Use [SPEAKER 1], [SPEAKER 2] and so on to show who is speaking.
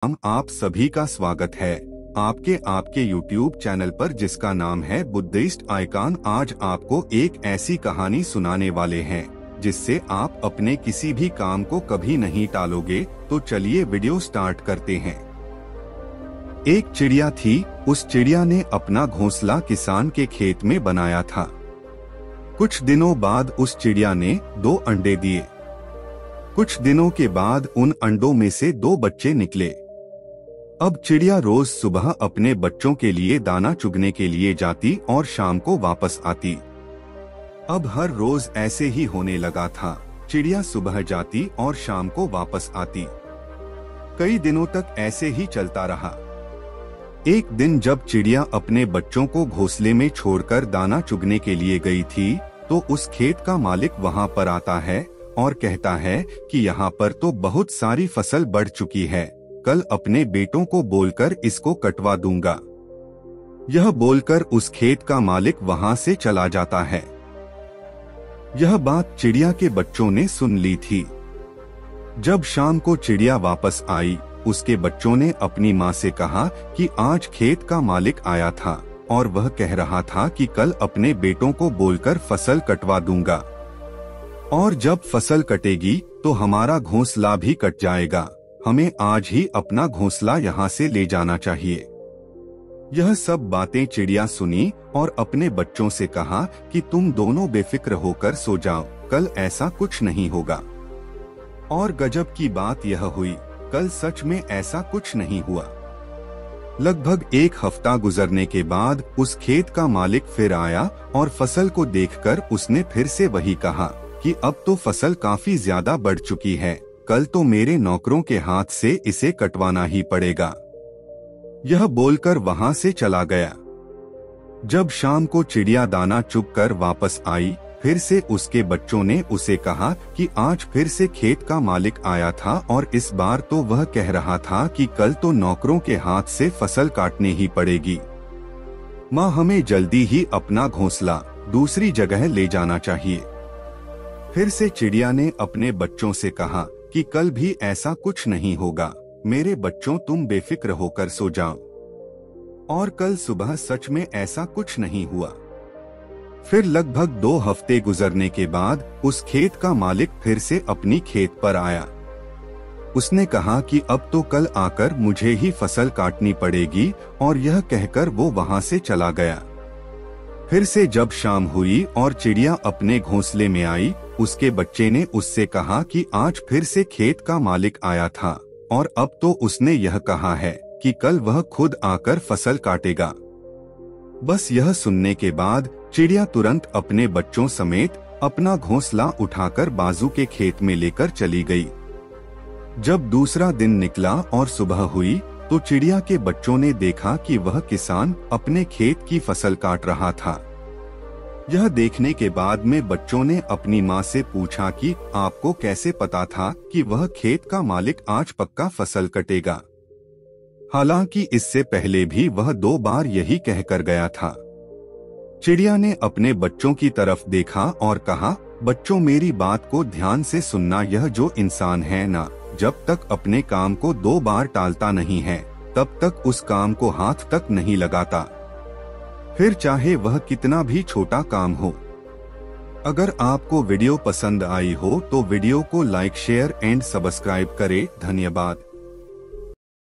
[SPEAKER 1] आप सभी का स्वागत है आपके YouTube चैनल पर जिसका नाम है बुद्धिस्ट आइकॉन। आज आपको एक ऐसी कहानी सुनाने वाले हैं जिससे आप अपने किसी भी काम को कभी नहीं टालोगे। तो चलिए वीडियो स्टार्ट करते हैं। एक चिड़िया थी। उस चिड़िया ने अपना घोंसला किसान के खेत में बनाया था। कुछ दिनों बाद उस चिड़िया ने 2 अंडे दिए। कुछ दिनों के बाद उन अंडों में से 2 बच्चे निकले। अब चिड़िया रोज सुबह अपने बच्चों के लिए दाना चुगने के लिए जाती और शाम को वापस आती। अब हर रोज ऐसे ही होने लगा था। चिड़िया सुबह जाती और शाम को वापस आती। कई दिनों तक ऐसे ही चलता रहा। एक दिन जब चिड़िया अपने बच्चों को घोंसले में छोड़कर दाना चुगने के लिए गई थी, तो उस खेत का मालिक वहां पर आता है और कहता है कि यहाँ पर तो बहुत सारी फसल बढ़ चुकी है, कल अपने बेटों को बोलकर इसको कटवा दूंगा। यह बोलकर उस खेत का मालिक वहां से चला जाता है। यह बात चिड़िया के बच्चों ने सुन ली थी। जब शाम को चिड़िया वापस आई, उसके बच्चों ने अपनी माँ से कहा कि आज खेत का मालिक आया था और वह कह रहा था कि कल अपने बेटों को बोलकर फसल कटवा दूंगा, और जब फसल कटेगी तो हमारा घोंसला भी कट जाएगा। हमें आज ही अपना घोंसला यहाँ से ले जाना चाहिए। यह सब बातें चिड़िया सुनी और अपने बच्चों से कहा कि तुम दोनों बेफिक्र होकर सो जाओ, कल ऐसा कुछ नहीं होगा। और गजब की बात यह हुई, कल सच में ऐसा कुछ नहीं हुआ। लगभग 1 हफ्ता गुजरने के बाद उस खेत का मालिक फिर आया और फसल को देखकर उसने फिर से वही कहा कि अब तो फसल काफी ज्यादा बढ़ चुकी है, कल तो मेरे नौकरों के हाथ से इसे कटवाना ही पड़ेगा। यह बोलकर वहां से चला गया। जब शाम को चिड़िया दाना चुगकर वापस आई, फिर से उसके बच्चों ने उसे कहा कि आज फिर से खेत का मालिक आया था और इस बार तो वह कह रहा था कि कल तो नौकरों के हाथ से फसल काटनी ही पड़ेगी। माँ, हमें जल्दी ही अपना घोंसला दूसरी जगह ले जाना चाहिए। फिर से चिड़िया ने अपने बच्चों से कहा कि कल भी ऐसा कुछ नहीं होगा, मेरे बच्चों तुम बेफिक्र होकर सो जाओ। और कल सुबह सच में ऐसा कुछ नहीं हुआ। फिर लगभग 2 हफ्ते गुजरने के बाद उस खेत का मालिक फिर से अपनी खेत पर आया। उसने कहा कि अब तो कल आकर मुझे ही फसल काटनी पड़ेगी, और यह कहकर वो वहां से चला गया। फिर से जब शाम हुई और चिड़िया अपने घोंसले में आई, उसके बच्चे ने उससे कहा कि आज फिर से खेत का मालिक आया था और अब तो उसने यह कहा है कि कल वह खुद आकर फसल काटेगा। बस यह सुनने के बाद चिड़िया तुरंत अपने बच्चों समेत अपना घोंसला उठाकर बाजू के खेत में लेकर चली गई। जब दूसरा दिन निकला और सुबह हुई, तो चिड़िया के बच्चों ने देखा कि वह किसान अपने खेत की फसल काट रहा था। यह देखने के बाद में बच्चों ने अपनी माँ से पूछा कि आपको कैसे पता था कि वह खेत का मालिक आज पक्का फसल कटेगा। हालांकि इससे पहले भी वह 2 बार यही कहकर गया था। चिड़िया ने अपने बच्चों की तरफ देखा और कहा, बच्चों मेरी बात को ध्यान से सुनना, यह जो इंसान है ना, जब तक अपने काम को 2 बार टालता नहीं है, तब तक उस काम को हाथ तक नहीं लगाता, फिर चाहे वह कितना भी छोटा काम हो। अगर आपको वीडियो पसंद आई हो तो वीडियो को लाइक, शेयर एंड सब्सक्राइब करें। धन्यवाद।